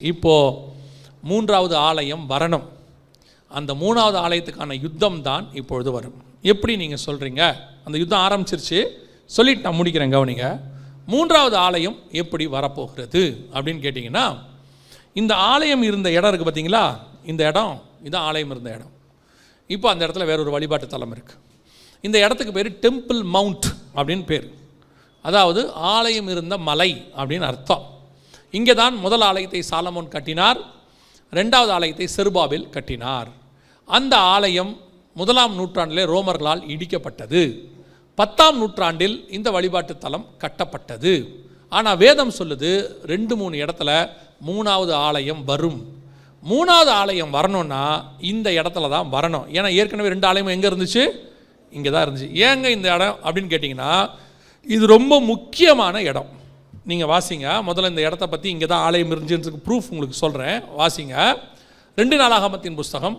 இப்போது மூன்றாவது ஆலயம் வரணும். அந்த மூணாவது ஆலயத்துக்கான யுத்தம் தான் இப்பொழுது வரும். எப்படி நீங்கள் சொல்கிறீங்க? அந்த யுத்தம் ஆரம்பிச்சிருச்சு, சொல்லிட்டு நான் முடிக்கிறேன், கவனிங்க. மூன்றாவது ஆலயம் எப்படி வரப்போகிறது அப்படின்னு கேட்டிங்கன்னா, இந்த ஆலயம் இருந்த இடம் இருக்குது பார்த்தீங்களா, இந்த இடம் இதுதான் ஆலயம் இருந்த இடம். இப்போ அந்த இடத்துல வேறொரு வழிபாட்டு தலம் இருக்குது. இந்த இடத்துக்கு பேர் டெம்பிள் மவுண்ட் அப்படின்னு பேர். அதாவது ஆலயம் இருந்த மலை அப்படின்னு அர்த்தம். இங்கே தான் முதல் ஆலயத்தை சாலமோன் கட்டினார், ரெண்டாவது ஆலயத்தை செருபாபேல் கட்டினார். அந்த ஆலயம் 1ஆம் நூற்றாண்டிலே ரோமர்களால் இடிக்கப்பட்டது. 10ஆம் நூற்றாண்டில் இந்த வழிபாட்டு தலம் கட்டப்பட்டது. ஆனால் வேதம் சொல்லுது 2-3 இடத்துல மூணாவது ஆலயம் வரும். மூணாவது ஆலயம் வரணும்னா இந்த இடத்துல தான் வரணும். ஏன்னா ஏற்கனவே 2 ஆலயமும் எங்கே இருந்துச்சு? இங்கே தான் இருந்துச்சு. ஏங்க இந்த இடம் அப்படின்னு கேட்டிங்கன்னா, இது ரொம்ப முக்கியமான இடம். நீங்கள் வாசிங்க முதல்ல இந்த இடத்த பற்றி. இங்கே தான் ஆலயம் இருந்துச்சுன்றதுக்கு ப்ரூஃப் உங்களுக்கு சொல்கிறேன், வாசிங்க. 2 நாளாகமத்தின் புஸ்தகம்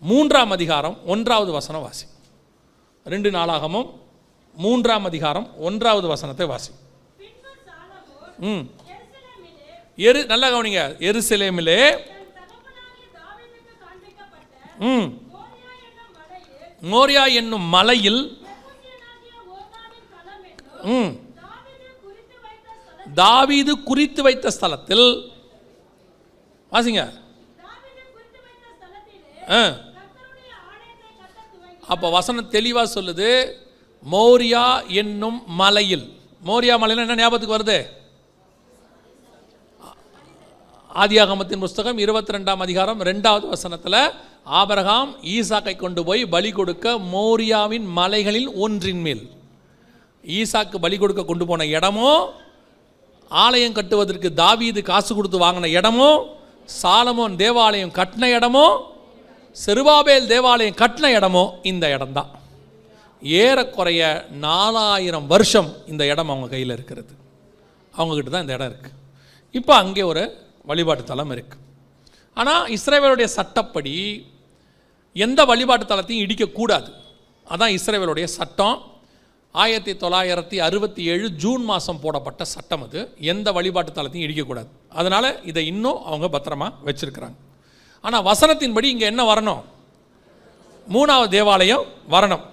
3ஆம் அதிகாரம் 1வது வசனம் வாசி. 2 நாளாகமம் 3ஆம் அதிகாரம் 1வது வசனத்தை வாசி. நல்லா கவனிங்க. எருசலேமிலே மோரியா என்னும் மலையில் தாவீது குறித்து வைத்த ஸ்தலத்தில் வாசிங்க. அப்போ வசனம் தெளிவாக சொல்லுது, மோரியா என்னும் மலையில். மோரியா மலையில் என்ன ஞாபகத்துக்கு வருது? ஆதியாகமத்தின் புஸ்தகம் 22ஆம் அதிகாரம் 2வது வசனத்தில் ஆபிரகாம் ஈசாக்கை கொண்டு போய் பலி கொடுக்க மோரியாவின் மலைகளில் ஒன்றின் மேல். ஈசாக்கு பலி கொடுக்க கொண்டு போன இடமோ, ஆலயம் கட்டுவதற்கு தாவீது காசு கொடுத்து வாங்கின இடமோ, சாலமோன் தேவாலயம் கட்டின இடமோ, செருபாபேல் தேவாலயம் கட்டின இடமோ இந்த இடம்தான். ஏறக்குறைய 4000 வருஷம் இந்த இடம் அவங்க கையில் இருக்கிறது. அவங்கக்கிட்ட தான் இந்த இடம் இருக்குது. இப்போ அங்கே ஒரு வழிபாட்டு தலம் இருக்குது. ஆனால் இஸ்ரவேலுடைய சட்டப்படி எந்த வழிபாட்டு தலத்தையும் இடிக்கக்கூடாது. அதான் இஸ்ரவேலுடைய சட்டம். 1967 ஜூன் மாதம் போடப்பட்ட சட்டம் அது. எந்த வழிபாட்டு தலத்தையும் இடிக்கக்கூடாது. அதனால் இதை இன்னும் அவங்க பத்திரமா வச்சுருக்கிறாங்க. ஆனால் வசனத்தின்படி இங்கே என்ன வரணும்? 3வது தேவாலயம் வரணும்.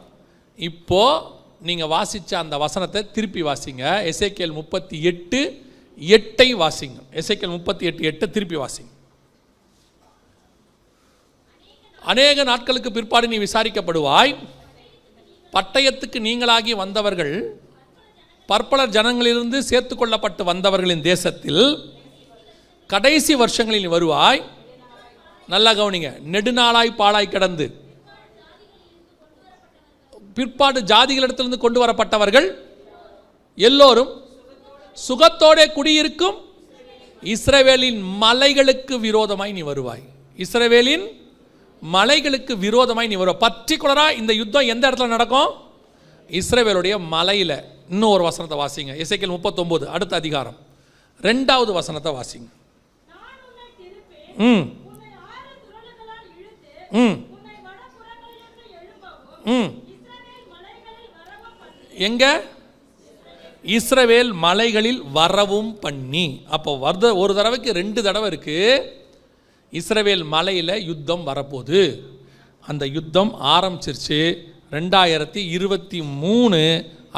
இப்போது நீங்கள் வாசித்த அந்த வசனத்தை திருப்பி வாசிங்க. எசேக்கியேல் 38:8 வாசிங்க. எசேக்கியேல் 38:8 திருப்பி வாசிங்க. அநேக நாட்களுக்கு பிற்பாடு நீ விசாரிக்கப்படுவாய். பட்டயத்துக்கு நீங்களாகி வந்தவர்கள் பற்பல ஜனங்களிலிருந்து சேர்த்து கொள்ளப்பட்டு வந்தவர்களின் தேசத்தில் கடைசி வருஷங்களில் வருவாய். நல்லா கவனிங்க. நெடுநாளாய் பாழாய் கிடந்து பிற்பாடு ஜாதிகளிடத்திலிருந்து கொண்டு வரப்பட்டவர்கள் எல்லோரும் சுகத்தோടെ குடியிருக்கும் இஸ்ரவேலின் மலைகளுக்கு விரோதமாய் நீ வருவாய். இஸ்ரவேலின் மலைகளுக்கு விரோதமாய் நீ வருவாய். பர்டிகுலராக இந்த யுத்தம் எந்த இடத்துல நடக்கும்? இஸ்ரவேலுடைய மலையில். இன்னும் ஒரு வசனத்தை வாசிங்க. எசேக்கியேல் 39 அடுத்த அதிகாரம் 2வது வசனத்தை வாசிங்க. எங்க? இஸ்ரவேல் மலைகளில் வரவும் பண்ணி. அப்போ ஒரு தடவைக்கு 2 தடவை இருக்கு. இஸ்ரவேல் மலையில் யுத்தம் வரப்போகுது. அந்த யுத்தம் ஆரம்பிச்சிருச்சு. 2023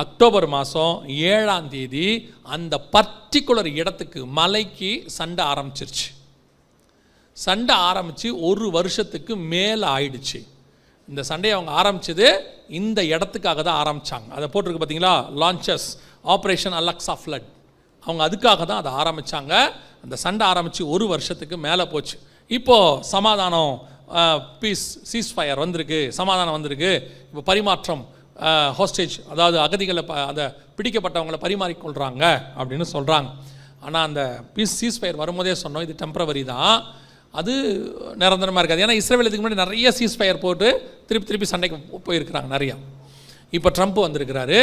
அக்டோபர் மாதம் 7ஆம் தேதி அந்த பர்டிகுலர் இடத்துக்கு மலைக்கு சண்டை ஆரம்பிச்சிருச்சு. சண்டை ஆரம்பித்து 1 வருஷத்துக்கு மேலே ஆயிடுச்சு. இந்த சண்டையை அவங்க ஆரம்பித்தது இந்த இடத்துக்காக தான் ஆரம்பித்தாங்க. அதை போட்டிருக்கு பார்த்தீங்களா, லான்ச்சஸ் ஆப்ரேஷன் அலெக்சா ஃப்ளட். அவங்க அதுக்காக தான் அதை ஆரம்பித்தாங்க. அந்த சண்டை ஆரம்பித்து 1 வருஷத்துக்கு மேலே போச்சு. இப்போது சமாதானம், பீஸ், சீஸ்ஃபயர் வந்திருக்கு, சமாதானம் வந்திருக்கு. இப்போ பரிமாற்றம், ஹோஸ்டேஜ், அதாவது அகதிகளை அந்த பிடிக்கப்பட்டவங்களை பரிமாறிக்கொள்கிறாங்க அப்படின்னு சொல்கிறாங்க. ஆனால் அந்த பீஸ் சீஸ்ஃபயர் வரும்போதே சொன்னோம், இது டெம்பரவரி தான், அது நிரந்தரமாக இருக்காது. ஏன்னா இஸ்ரேல் இதுக்கு முன்னாடி நிறைய சீஸ்ஃபயர் போட்டு திருப்பி சண்டைக்கு போயிருக்கிறாங்க நிறையா. இப்போ ட்ரம்ப் வந்திருக்கிறாரு.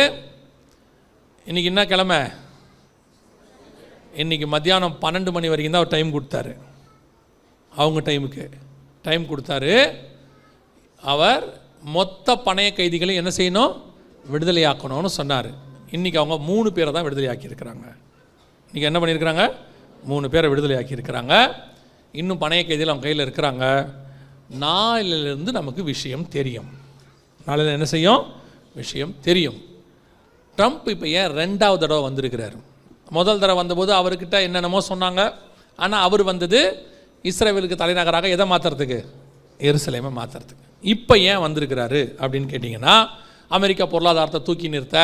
இன்றைக்கி என்ன கிழமை? இன்றைக்கி மத்தியானம் 12 மணி வரைக்கும் தான் அவர் டைம் கொடுத்தாரு. அவங்க டைமுக்கு டைம் கொடுத்தாரு. அவர் மொத்த பணைய கைதிகளையும் என்ன செய்யணும்? விடுதலையாக்கணும்னு சொன்னார். இன்றைக்கி அவங்க 3 பேரை தான் விடுதலையாக்கியிருக்கிறாங்க. இன்றைக்கி என்ன பண்ணியிருக்கிறாங்க? 3 பேரை விடுதலை ஆக்கியிருக்கிறாங்க. இன்னும் பணைய கைதியில் அவங்க கையில் இருக்கிறாங்க. நாளிலிருந்து நமக்கு விஷயம் தெரியும். நாளில் என்ன செய்யும்? விஷயம் தெரியும். ட்ரம்ப் இப்போ ஏன் 2வது தடவை வந்திருக்கிறார்? முதல் தடவை வந்தபோது அவர்கிட்ட என்னென்னமோ சொன்னாங்க. ஆனால் அவர் வந்தது இஸ்ரேலுக்கு தலைநகராக எதை மாற்றுறதுக்கு? எருசலேமை மாற்றுறதுக்கு. இப்போ ஏன் வந்திருக்கிறாரு அப்படின்னு கேட்டிங்கன்னா, அமெரிக்கா பொருளாதாரத்தை தூக்கி நிறுத்த,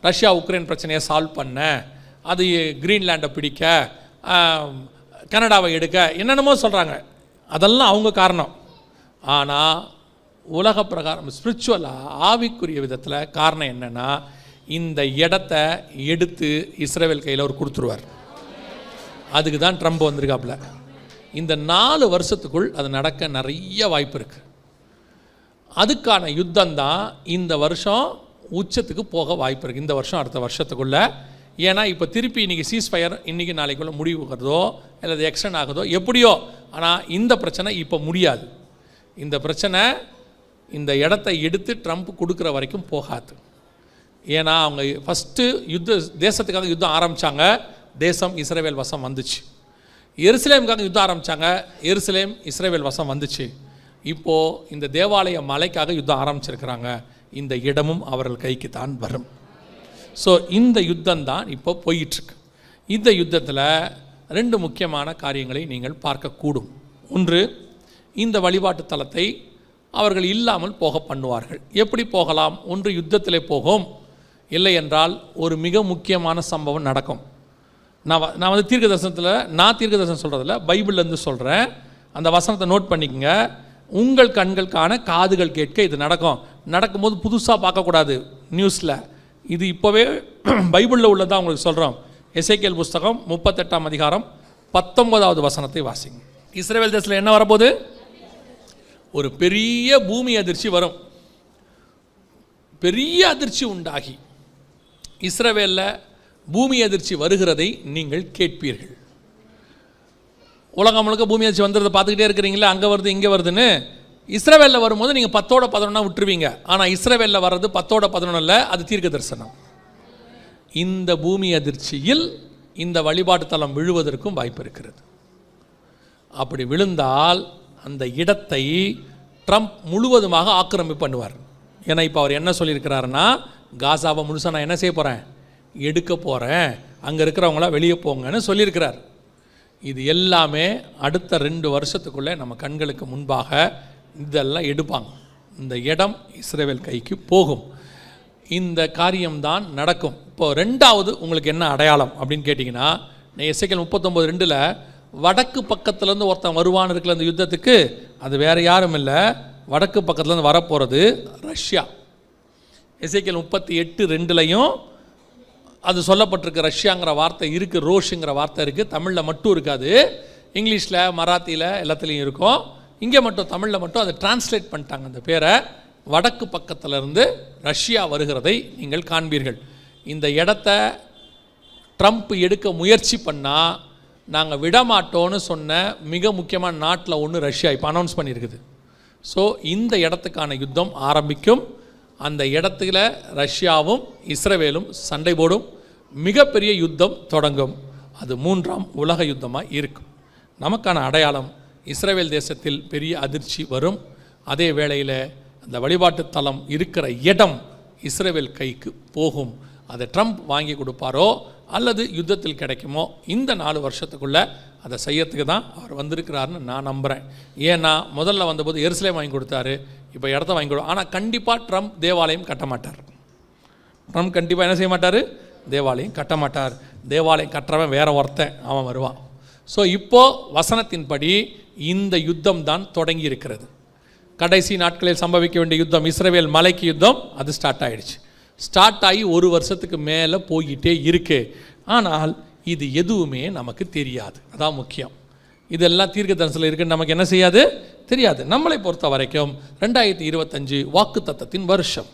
ரஷ்யா உக்ரைன் பிரச்சனையை சால்வ் பண்ண, அது கிரீன்லேண்டை பிடிக்க, கனடாவை எடுக்க, என்னென்னமோ சொல்கிறாங்க. அதெல்லாம் அவங்க காரணம். ஆனால் உலக பிரகாரம் ஸ்பிரிச்சுவலாக ஆவிக்குரிய விதத்தில் காரணம் என்னென்னா, இந்த இடத்த எடுத்து இஸ்ரேல் கையில் அவர் கொடுத்துருவார். அதுக்கு தான் ட்ரம்ப் வந்திருக்காப்புல. இந்த 4 வருஷத்துக்குள் அது நடக்க நிறைய வாய்ப்பு இருக்குது. அதுக்கான யுத்தம் தான் இந்த வருஷம் உச்சத்துக்கு போக வாய்ப்பு இருக்குது. இந்த வருஷம் அடுத்த வருஷத்துக்குள்ளே. ஏன்னா இப்போ திருப்பி இன்றைக்கி சீஸ்ஃபயர் இன்றைக்கி நாளைக்குள்ளே முடிவுகிறதோ அல்லது எக்ஸ்டன் ஆகுதோ எப்படியோ, ஆனால் இந்த பிரச்சனை இப்போ முடியாது. இந்த பிரச்சனை இந்த இடத்த எடுத்து ட்ரம்ப் கொடுக்குற வரைக்கும் போகாது. ஏன்னா அவங்க ஃபஸ்ட்டு தேசத்துக்காக யுத்தம் ஆரம்பித்தாங்க. தேசம் இஸ்ரேல் வசம் வந்துச்சு. எருசலேமுக்காக யுத்தம் ஆரம்பித்தாங்க. எருசலேம் இஸ்ரேல் வசம் வந்துச்சு. இப்போது இந்த தேவாலய மலைக்காக யுத்தம் ஆரம்பிச்சிருக்கிறாங்க. இந்த இடமும் அவர்கள் கைக்கு தான் வரும். ஸோ இந்த யுத்தம் தான் இப்போ போயிட்டுருக்கு. இந்த யுத்தத்தில் 2 முக்கியமான காரியங்களை நீங்கள் பார்க்கக்கூடும். ஒன்று, இந்த வழிபாட்டு தலத்தை அவர்கள் இல்லாமல் போக பண்ணுவார்கள். எப்படி போகலாம்? ஒன்று யுத்தத்திலே போகும், இல்லை என்றால் ஒரு மிக முக்கியமான சம்பவம் நடக்கும். நான் வந்து தீர்க்க தரிசனம் சொல்கிறதில்ல, பைபிள்லேருந்து சொல்கிறேன். அந்த வசனத்தை நோட் பண்ணிக்கங்க. உங்கள் கண்கள் காண காதுகள் கேட்க இது நடக்கும். நடக்கும்போது புதுசாக பார்க்கக்கூடாது நியூஸில். இது இப்போவே பைபிளில் உள்ளதான் உங்களுக்கு சொல்கிறோம். எசேக்கியேல் புஸ்தகம் 38ஆம் அதிகாரம் 19வது வசனத்தை வாசிங்க. இஸ்ரேல் தேசத்தில் என்ன வரப்போகுது? ஒரு பெரிய பூமி அதிர்ச்சி வரும். பெரிய அதிர்ச்சி உண்டாகி இஸ்ரவேலில் பூமி அதிர்ச்சி வருகிறதை நீங்கள் கேட்பீர்கள். உலகம் முழுக்க பூமி அதிர்ச்சி வந்துடுறதை பார்த்துக்கிட்டே இருக்கிறீங்களா? அங்கே வருது இங்கே வருதுன்னு. இஸ்ரவேலில் வரும்போது நீங்கள் 10ஓட 11 விட்டுருவீங்க. ஆனால் இஸ்ரவேலில் வர்றது 10ஓட 11 இல்லை, அது தீர்க்க தரிசனம். இந்த பூமி அதிர்ச்சியில் இந்த வழிபாட்டு தலம் விழுவதற்கும் வாய்ப்பு இருக்கிறது. அப்படி விழுந்தால் அந்த இடத்தை ட்ரம்ப் முழுவதுமாக ஆக்கிரமிப்பு பண்ணுவார். ஏன்னா இப்போ அவர் என்ன சொல்லியிருக்கிறாருன்னா, காசாவை முழுசாக நான் என்ன செய்ய போகிறேன்? எடுக்க போகிறேன், அங்கே இருக்கிறவங்களாம் வெளியே போங்கன்னு சொல்லியிருக்கிறார். இது எல்லாமே அடுத்த 2 வருஷத்துக்குள்ளே நம்ம கண்களுக்கு முன்பாக இதெல்லாம் எடுப்பாங்க. இந்த இடம் இஸ்ரேல் கைக்கு போகும். இந்த காரியம்தான் நடக்கும். இப்போ 2வது உங்களுக்கு என்ன அடையாளம் அப்படின்னு கேட்டிங்கன்னா, எசேக்கியேல் 39:2 வடக்கு பக்கத்துலேருந்து ஒருத்தன் வருவான்னு இருக்குல்ல அந்த யுத்தத்துக்கு, அது வேறு யாரும் இல்லை, வடக்கு பக்கத்துலேருந்து வரப்போகிறது ரஷ்யா. எசேக்கியேல் 38:2 அது சொல்லப்பட்டிருக்கு. ரஷ்யாங்கிற வார்த்தை இருக்குது, ரோஷுங்கிற வார்த்தை இருக்குது. தமிழில் மட்டும் இருக்காது, இங்கிலீஷில் மராத்தியில் எல்லாத்துலேயும் இருக்கும். இங்கே மட்டும் தமிழில் மட்டும் அதை டிரான்ஸ்லேட் பண்ணிட்டாங்க. அந்த பேரை வடக்கு பக்கத்திலிருந்து ரஷ்யா வருகிறதை நீங்கள் காண்பீர்கள். இந்த இடத்த ட்ரம்ப் எடுக்க முயற்சி பண்ணால் நாங்கள் விடமாட்டோன்னு சொன்ன மிக முக்கியமான நாட்டில் ஒன்று ரஷ்யா இப்போ அனௌன்ஸ் பண்ணியிருக்குது. ஸோ இந்த இடத்துக்கான யுத்தம் ஆரம்பிக்கும். அந்த இடத்துல ரஷ்யாவும் இஸ்ரேலும் சண்டை போடும். மிகப்பெரிய யுத்தம் தொடங்கும். அது 3ஆம் உலக யுத்தமாக இருக்கும். நமக்கான அடையாளம், இஸ்ரேல் தேசத்தில் பெரிய அதிர்ச்சி வரும். அதே வேளையில் அந்த வழிபாட்டு தலம் இருக்கிற இடம் இஸ்ரேல் கைக்கு போகும். அதை ட்ரம்ப் வாங்கி கொடுப்பாரோ அல்லது யுத்தத்தில் கிடைக்குமோ, இந்த 4 வருஷத்துக்குள்ளே அதை செய்யறதுக்கு தான் அவர் வந்திருக்கிறாருன்னு நான் நம்புகிறேன். ஏன்னா முதல்ல வந்தபோது எருசலேம் வாங்கி கொடுத்தாரு, இப்போ இடத்த வாங்கி கொடுக்கும். ஆனால் கண்டிப்பாக ட்ரம்ப் தேவாலயம் கட்ட மாட்டார். ட்ரம்ப் கண்டிப்பாக என்ன செய்ய மாட்டார்? தேவாலயம் கட்ட மாட்டார். தேவாலயம் கட்டுறவன் வேற ஒருத்தன் அவன் வருவான். ஸோ இப்போது வசனத்தின்படி இந்த யுத்தம் தான் தொடங்கி இருக்கிறது. கடைசி நாட்களில் சம்பவிக்க வேண்டிய யுத்தம், இஸ்ரேல் மலைக்கு யுத்தம், அது ஸ்டார்ட் ஆகிடுச்சு. ஸ்டார்ட் ஆகி 1 வருஷத்துக்கு மேலே போய்கிட்டே இருக்கு. ஆனால் இது எதுவுமே நமக்கு தெரியாது. அதான் முக்கியம். இதெல்லாம் தீர்க்க தரிசனத்தில் இருக்குன்னு நமக்கு என்ன செய்யாது? தெரியாது. நம்மளை பொறுத்த வரைக்கும் 2025 வாக்கு தத்தத்தின் வருஷம்.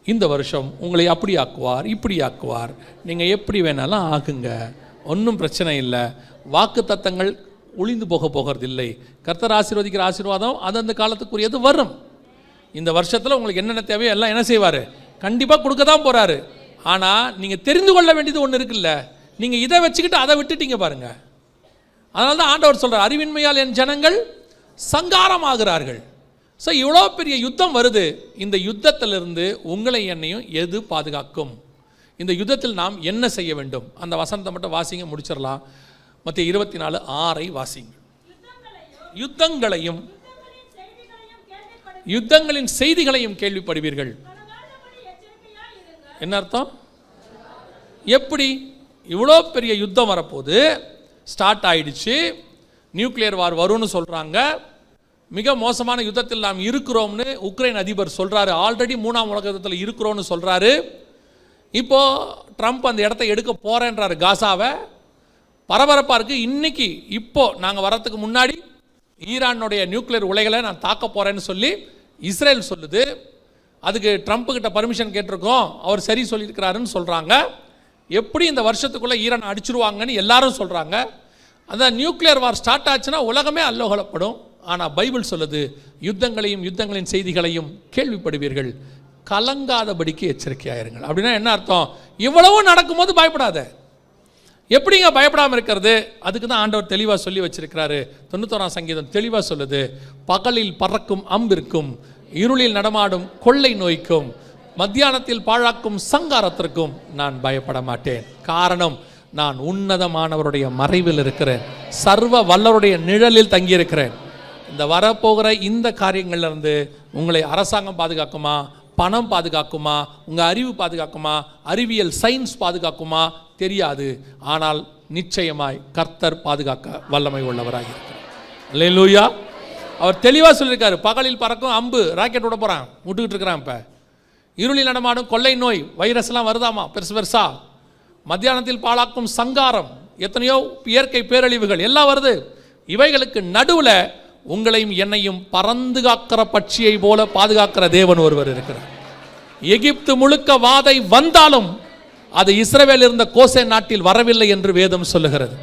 இந்த வருஷம் உங்களை அப்படி ஆக்குவார், இப்படி ஆக்குவார், நீங்கள் எப்படி வேணாலும் ஆகுங்க, ஒன்றும் பிரச்சனை இல்லை. வாக்கு தத்தங்கள் ஒளிந்து போகிறதில்லை. கர்த்தர் ஆசீர்வதிக்கிற ஆசீர்வாதம் அது அந்த காலத்துக்குரியது வரும். இந்த வருஷத்தில் உங்களுக்கு என்னென்ன தேவையோ எல்லாம் என்ன செய்வார்? கண்டிப்பாக கொடுக்க தான் போகிறாரு. ஆனால் நீங்கள் தெரிந்து கொள்ள வேண்டியது ஒன்று இருக்குல்ல, நீங்கள் இதை வச்சுக்கிட்டு அதை விட்டுட்டீங்க பாருங்கள். அதனால தான் ஆண்டவர் சொல்கிறார், அறிவின்மையால் என் ஜனங்கள் சங்காரமாகிறார்கள். ஸோ இவ்வளோ பெரிய யுத்தம் வருது. இந்த யுத்தத்திலிருந்து உங்களை என்னையும் எது பாதுகாக்கும்? இந்த யுத்தத்தில் நாம் என்ன செய்ய வேண்டும்? அந்த வசனத்தை மட்டும் வாசிங்க, முடிச்சிடலாம். மத்திய 24:6 வாசிங்க. யுத்தங்களையும் யுத்தங்களின் செய்திகளையும் கேள்விப்படுவீர்கள். என்ன அர்த்தம்? எப்படி? இவ்வளோ பெரிய யுத்தம் வரப்போது, ஸ்டார்ட் ஆயிடுச்சு, நியூக்ளியர் வார் வரும்னு சொல்கிறாங்க, மிக மோசமான யுத்தத்தில் நாம் இருக்கிறோம்னு உக்ரைன் அதிபர் சொல்கிறாரு, ஆல்ரெடி 3ஆம் உலக யுத்தத்தில் இருக்கிறோன்னு சொல்கிறாரு. இப்போது ட்ரம்ப் அந்த இடத்த எடுக்க போகிறேன்றாரு, காசாவை. பரபரப்பாக இருக்குது. இன்றைக்கி இப்போது நாங்கள் வரத்துக்கு முன்னாடி ஈரானுடைய நியூக்ளியர் உலைகளை நான் தாக்க போகிறேன்னு சொல்லி இஸ்ரேல் சொல்லுது. அதுக்கு ட்ரம்ப்புக்கிட்ட பர்மிஷன் கேட்டிருக்கோம், அவர் சரி சொல்லியிருக்கிறாருன்னு சொல்கிறாங்க. எப்படி இந்த வருஷத்துக்குள்ளே ஈரான் அடிச்சிருவாங்கன்னு எல்லாரும் சொல்கிறாங்க. அந்த நியூக்ளியர் வார் ஸ்டார்ட் ஆச்சுன்னா உலகமே அல்லோகலப்படும். ஆனால் பைபிள் சொல்லுது, யுத்தங்களையும் யுத்தங்களின் செய்திகளையும் கேள்விப்படுவீர்கள், கலங்காதபடிக்கு எச்சரிக்கையாயிருங்கள். அப்படின்னா என்ன அர்த்தம்? இவ்வளவும் நடக்கும்போது பயப்படாத. எப்படிங்க பயப்படாமல் இருக்கிறது? அதுக்கு தான் ஆண்டவர் தெளிவாக சொல்லி வச்சிருக்கிறாரு. 91ஆம் சங்கீதம் தெளிவாக சொல்லுது, பகலில் பறக்கும் அம்பிற்கும், இருளில் நடமாடும் கொள்ளை நோய்க்கும், மத்தியானத்தில் பாழாக்கும் சங்காரத்திற்கும் நான் பயப்பட மாட்டேன். காரணம், நான் உன்னதமானவருடைய மறைவில் இருக்கிறேன், சர்வ வல்லவருடைய நிழலில் தங்கியிருக்கிறேன். இந்த வரப்போகிற இந்த காரியங்கள்லேருந்து உங்களை அரசாங்கம் பாதுகாக்குமா, பணம் பாதுகாக்குமா, உங்கள் அறிவு பாதுகாக்குமா, அறிவியல் சயின்ஸ் பாதுகாக்குமா தெரியாது. ஆனால் நிச்சயமாய் கர்த்தர் பாதுகாக்க வல்லமை உள்ளவராக இருக்கிறார். அல்லேலூயா. அவர் தெளிவாக சொல்லியிருக்காரு, பகலில் பறக்கும் அம்பு, ராக்கெட் விட போகிறான், விட்டுக்கிட்டு இருக்கிறான். இப்போ இருளில் நடமாடும் கொள்ளை நோய், வைரஸ்லாம் வருதாமா பெருசு பெருசா. மத்தியானத்தில் பாழாக்கும் சங்காரம், எத்தனையோ இயற்கை பேரழிவுகள் எல்லாம் வருது. இவைகளுக்கு நடுவில் உங்களையும் என்னையும் பறந்து காக்கிற பட்சியை போல பாதுகாக்கிற தேவன் ஒருவர் இருக்கிறார். எகிப்து முழுக்க வாதை வந்தாலும் அது இஸ்ரவேல் இருந்த கோசே நாட்டில் வரவில்லை என்று வேதம் சொல்லுகிறது.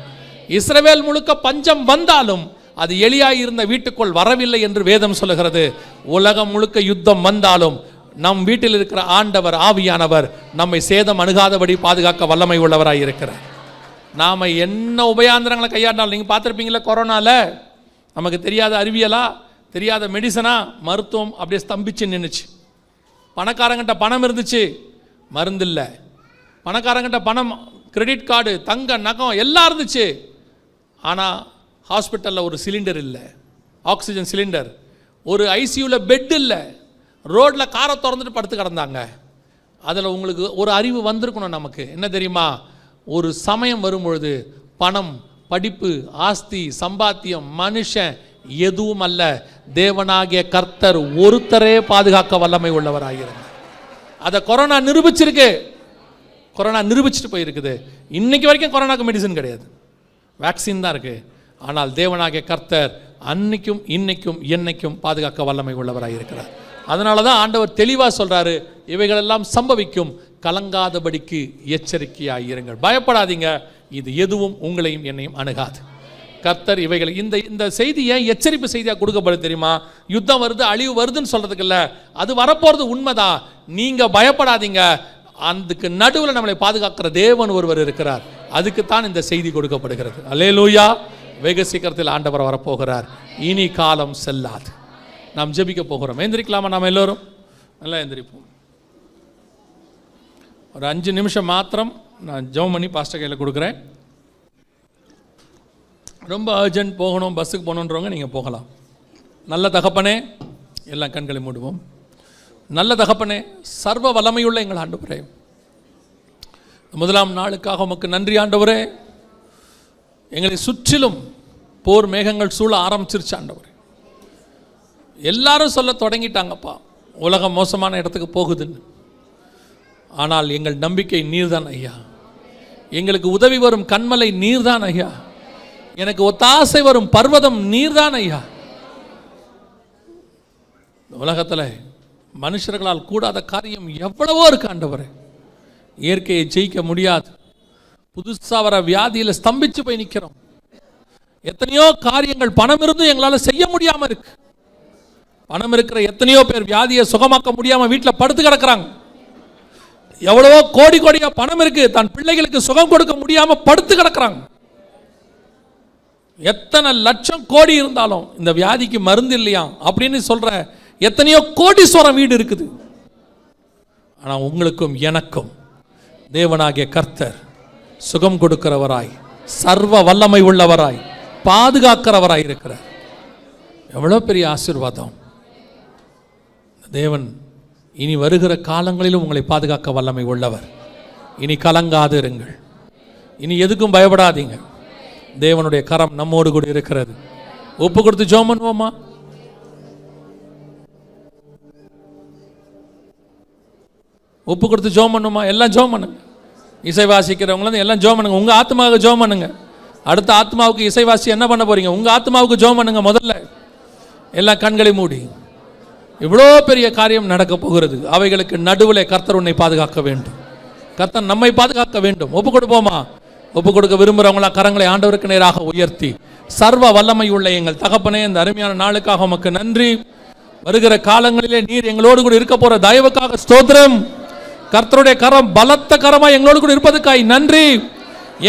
இஸ்ரவேல் முழுக்க பஞ்சம் வந்தாலும் அது எலியாய் இருந்த வீட்டுக்குள் வரவில்லை என்று வேதம் சொல்லுகிறது. உலகம் முழுக்க யுத்தம் வந்தாலும் நம் வீட்டில் இருக்கிற ஆண்டவர் ஆவியானவர் நம்மை சேதம் அணுகாதபடி பாதுகாக்க வல்லமை உள்ளவராய் இருக்கிறார். நாம் என்ன உபயாந்திரங்களை கையாண்டாலும், நீங்கள் பார்த்துருப்பீங்களா, கொரோனாவில் நமக்கு தெரியாத அறிவியலா, தெரியாத மெடிசனா, மருத்துவம் அப்படியே ஸ்தம்பிச்சு நின்றுச்சு. பணக்காரங்கிட்ட பணம் இருந்துச்சு, மருந்து இல்லை. பணக்காரங்கிட்ட பணம், கிரெடிட் கார்டு, தங்க நகம் எல்லாம் இருந்துச்சு. ஆனால் ஹாஸ்பிட்டலில் ஒரு சிலிண்டர் இல்லை, ஆக்சிஜன் சிலிண்டர். ஒரு ஐசியூவில் பெட் இல்லை. ரோட்டில் காரை திறந்துட்டு படுத்து கிடந்தாங்க. அதில் உங்களுக்கு ஒரு அறிவு வந்திருக்கணும். நமக்கு என்ன தெரியுமா? ஒரு சமயம் வரும்பொழுது பணம், படிப்பு, ஆஸ்தி, சம்பாத்தியம், மனுஷன் எதுவும் அல்ல, தேவனாகிய கர்த்தர் ஒருத்தரே பாதுகாக்க வல்லமை உள்ளவராகிறார். அதை கொரோனா நிரூபிச்சிருக்கு. கொரோனா நிரூபிச்சுட்டு போயிருக்குது. இன்னைக்கு வரைக்கும் கொரோனாக்கு மெடிசன் கிடையாது, வேக்சின் தான் இருக்குது. ஆனால் தேவனாகிய கர்த்தர் அன்னைக்கும் இன்னைக்கும் என்னைக்கும் பாதுகாக்க வல்லமை உள்ளவராக இருக்கிறார். அதனால தான் ஆண்டவர் தெளிவாக சொல்கிறாரு, இவைகளெல்லாம் சம்பவிக்கும், கலங்காதபடிக்கு எச்சரிக்கையாக இருங்கள், பயப்படாதீங்க, இது எதுவும் உங்களையும் என்னையும் அணுகாது. கர்த்தர் இவைகளை இந்த செய்தியை எச்சரிப்பு செய்தியாக கொடுக்கப்படுது தெரியுமா? யுத்தம் வருது, அழிவு வருதுன்னு சொல்கிறதுக்கு இல்லை, அது வரப்போகிறது உண்மைதான். நீங்கள் பயப்படாதீங்க, அதுக்கு நடுவில் நம்மளை பாதுகாக்கிற தேவன் ஒருவர் இருக்கிறார். அதுக்குத்தான் இந்த செய்தி கொடுக்கப்படுகிறது. அல்லேலூயா. வெகு சீக்கிரத்தில் ஆண்டவர் வரப்போகிறார். இனி காலம் செல்லாது. நாம் ஜெபிக்க போகிறோம். எந்திரிக்கலாமா? நாம் எல்லோரும் நல்லா எந்திரிப்போம். ஒரு 5 நிமிஷம் மாத்திரம் நான் ஜெபம் பண்ணி பாஸ்டர் கையில் கொடுக்குறேன். ரொம்ப அர்ஜென்ட் போகணும், பஸ்ஸுக்கு போகணுன்றவங்க நீங்கள் போகலாம். நல்ல தகப்பனே, எல்லாம் கண்களை மூடுவோம். நல்ல தகப்பனே, சர்வ வல்லமையுள்ள எங்கள் ஆண்டவரே, முதலாம் நாளுக்காக உமக்கு நன்றி ஆண்டவரே. எங்களை சுற்றிலும் போர் மேகங்கள் சூழ ஆரம்பிச்சிருச்சு ஆண்டவரே. எல்லாரும் சொல்ல தொடங்கிட்டாங்கப்பா, உலகம் மோசமான இடத்துக்கு போகுதுன்னு. ஆனால் எங்கள் நம்பிக்கை நீர்தான் ஐயா. எங்களுக்கு உதவி வரும் கண்மலை நீர்தான் ஐயா. எனக்கு ஒத்தாசை வரும் பர்வதம் நீர்தான் ஐயா. உலகத்தில் மனுஷர்களால் கூடாத காரியம் எவ்வளவோ இருக்கு ஆண்டவரே. இயற்கையை ஜெயிக்க முடியாது. புதுசாக வர வியாதியில் ஸ்தம்பிச்சு போய் நிற்கிறோம். எத்தனையோ காரியங்கள் பணம் இருந்தும் எங்களால் செய்ய முடியாமல் இருக்கு. பணம் இருக்கிற எத்தனையோ பேர் வியாதியை சுகமாக்க முடியாமல் வீட்டில் படுத்து கிடக்கிறாங்க. எவ்வளவோ கோடி கோடியா பணம் இருக்கு, தன் பிள்ளைகளுக்கு சுகம் கொடுக்க முடியாமல் படுத்து கிடக்கிறாங்க. எத்தனை லட்சம் கோடி இருந்தாலும் இந்த வியாதிக்கு மருந்து இல்லையா அப்படின்னு சொல்ற எத்தனையோ கோடீஸ்வரம் வீடு இருக்குது. ஆனால் உங்களுக்கும் எனக்கும் தேவனாகிய கர்த்தர் சுகம் கொடுக்கிறவராய், சர்வ வல்லமை உள்ளவராய், பாதுகாக்கிறவராய் இருக்கிறார். எவ்வளோ பெரிய ஆசீர்வாதம்! தேவன் இனி வருகிற காலங்களிலும் உங்களை பாதுகாக்க வல்லமை உள்ளவர். இனி கலங்காது இருங்கள், இனி எதுக்கும் பயப்படாதீங்க. தேவனுடைய கரம் நம்மோடு கூட இருக்கிறது. ஒப்பு கொடுத்து ஜெபம் பண்ணுவோமா? ஒப்பு கொடுத்து ஜெபம் பண்ணுமா? எல்லாம் ஜெபம் பண்ணுங்க. இசை வாசிக்கிறவங்களும் எல்லாம் ஜெபம் பண்ணுங்க. உங்க ஆத்மாவுக்கு ஜெபம் பண்ணுங்க. அடுத்த ஆத்மாவுக்கு இசை வாசி என்ன பண்ண போறீங்க? உங்க ஆத்மாவுக்கு ஜெபம் பண்ணுங்க. முதல்ல எல்லாம் கண்களை மூடி. இவ்வளோ பெரிய காரியம் நடக்க போகிறது. அவைகளுக்கு நடுவில் கர்த்தர் உன்னை பாதுகாக்க வேண்டும். கர்த்தர் நம்மை பாதுகாக்க வேண்டும். ஒப்பு கொடுப்போமா? ஒப்பு கொடுக்க விரும்புகிறவங்களா கரங்களை ஆண்டவருக்கு நேராக உயர்த்தி, சர்வ வல்லமை உள்ள எங்கள் தகப்பனே, இந்த அருமையான நாளுக்காக உமக்கு நன்றி. வருகிற காலங்களிலே நீர் எங்களோடு கூட இருக்க போற தயவுக்காக ஸ்தோத்திரம். கர்த்தருடைய கரம் பலத்த கரமா எங்களோடு கூட இருப்பதற்காய் நன்றி.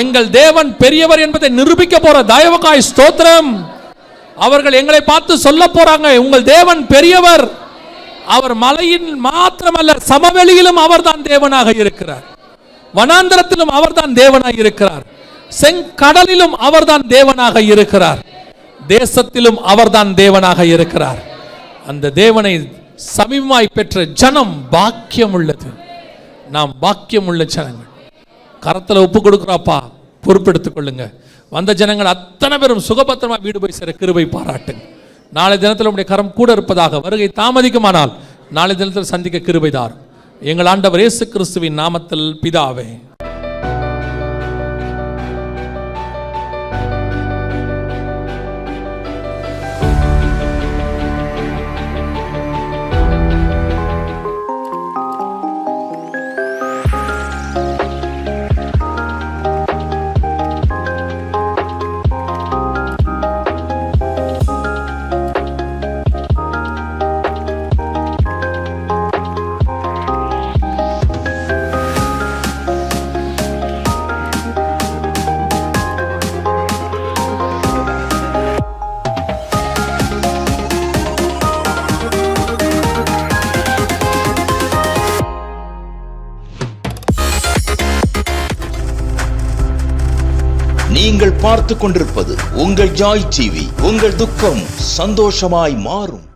எங்கள் தேவன் பெரியவர் என்பதை நிரூபிக்க போற தயவுக்காய் ஸ்தோத்திரம். அவர்கள் எங்களை பார்த்து சொல்ல போறாங்க, உங்கள் தேவன் பெரியவர். அவர் மலையின் மாத்திரமல்ல, சமவெளியிலும் அவர்தான் தேவனாக இருக்கிறார். வனாந்தரத்திலும் அவர்தான் தேவனாக இருக்கிறார். செங்கடலிலும் அவர்தான் தேவனாக இருக்கிறார். தேசத்திலும் அவர்தான் தேவனாக இருக்கிறார். அந்த தேவனை சமீபமாய் பெற்ற ஜனம் பாக்கியம் உள்ளது. நாம் பாக்கியம் உள்ள ஜனங்கள். கரத்தில் ஒப்பு கொடுக்குறாப்பா, பொறுப்பெடுத்துக் கொள்ளுங்க. வந்த ஜனங்கள் அத்தனை பேரும் சுகபத்திரமா வீடு போய் சேர கிருபை பாராட்டுங்க. நாளை தினத்தில் உங்களுடைய கரம் கூட இருப்பதாக. வருகை தாமதிக்குமானால் நாளை தினத்தில் சந்திக்க கிருபை தாரும். எங்கள் ஆண்டவர் இயேசு கிறிஸ்துவின் நாமத்தில் பிதாவே. நீங்கள் பார்த்து கொண்டிருப்பது உங்கள் ஜாய் டிவி. உங்கள் துக்கம் சந்தோஷமாய் மாறும்.